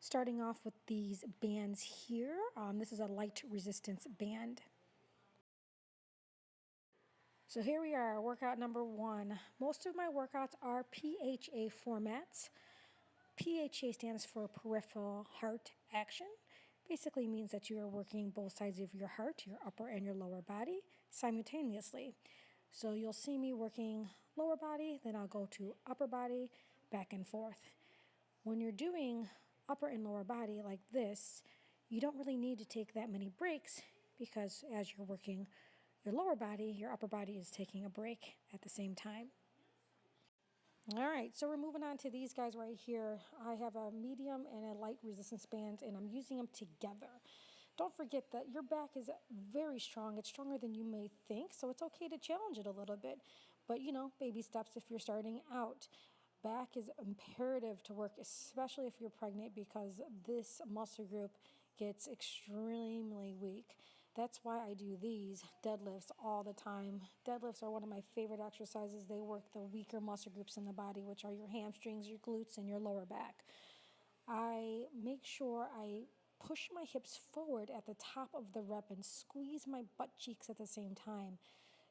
Starting off with these bands here. This is a light resistance band. So here we are, workout number 1. Most of my workouts are PHA formats. PHA stands for peripheral heart action. Basically means that you are working both sides of your heart, your upper and your lower body, simultaneously. So you'll see me working lower body, then I'll go to upper body, back and forth. When you're doing upper and lower body like this, you don't really need to take that many breaks because as you're working your lower body, your upper body is taking a break at the same time. All right, so we're moving on to these guys right here. I have a medium and a light resistance band, and I'm using them together. Don't forget that your back is very strong. It's stronger than you may think, so it's okay to challenge it a little bit. But, baby steps if you're starting out. Back is imperative to work, especially if you're pregnant, because this muscle group gets extremely weak. That's why I do these deadlifts all the time. Deadlifts are one of my favorite exercises. They work the weaker muscle groups in the body, which are your hamstrings, your glutes, and your lower back. I make sure I push my hips forward at the top of the rep and squeeze my butt cheeks at the same time.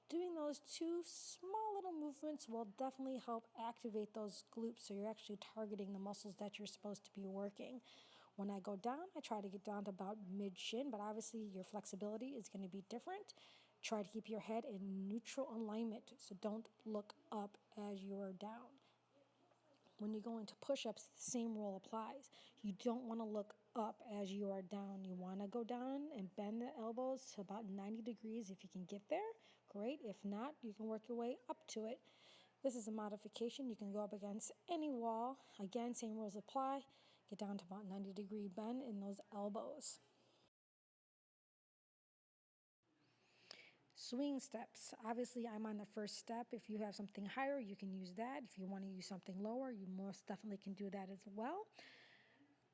Doing those two small little movements will definitely help activate those glutes so you're actually targeting the muscles that you're supposed to be working. When I go down, I try to get down to about mid-shin, but obviously your flexibility is going to be different. Try to keep your head in neutral alignment, so don't look up as you're down. When you go into push-ups, the same rule applies. You don't want to look up as you are down. You want to go down and bend the elbows to about 90 degrees. If you can get there, great. If not, you can work your way up to it. This is a modification. You can go up against any wall. Again, same rules apply. Get down to about 90-degree bend in those elbows. Swing steps. Obviously, I'm on the first step. If you have something higher, you can use that. If you want to use something lower, you most definitely can do that as well.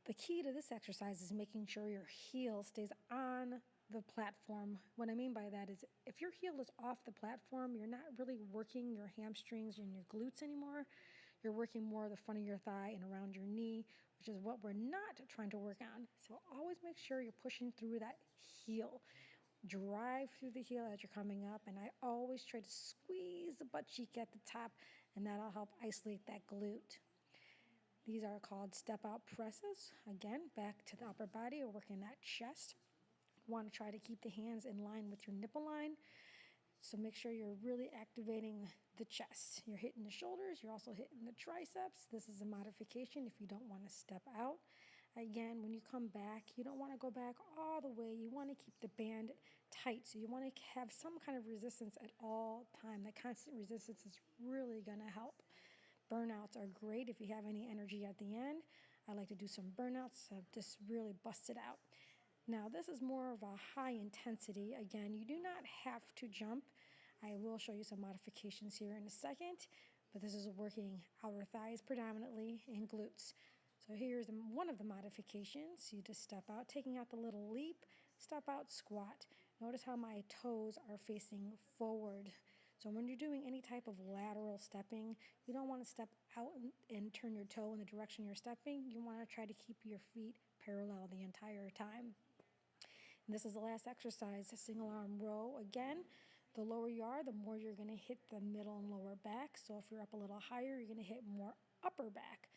The key to this exercise is making sure your heel stays on the platform. What I mean by that is if your heel is off the platform, you're not really working your hamstrings and your glutes anymore. You're working more the front of your thigh and around your knee, which is what we're not trying to work on. So always make sure you're pushing through that heel. Drive through the heel as you're coming up, and I always try to squeeze the butt cheek at the top, and that'll help isolate that glute. These are called step out presses. Again, back to the upper body, or working that chest. You want to try to keep the hands in line with your nipple line. So make sure you're really activating the chest. You're hitting the shoulders. You're also hitting the triceps. This is a modification if you don't want to step out. Again, when you come back, you don't want to go back all the way. You want to keep the band tight. So you want to have some kind of resistance at all time. That constant resistance is really going to help. Burnouts are great if you have any energy at the end. I like to do some burnouts to just really bust it out. Now, this is more of a high intensity. Again, you do not have to jump. I will show you some modifications here in a second, but this is working outer thighs predominantly and glutes. So here's one of the modifications. You just step out, taking out the little leap, step out, squat. Notice how my toes are facing forward. So when you're doing any type of lateral stepping, you don't want to step out and turn your toe in the direction you're stepping. You want to try to keep your feet parallel the entire time. And this is the last exercise, a single arm row. Again, the lower you are, the more you're going to hit the middle and lower back. So if you're up a little higher, you're going to hit more upper back.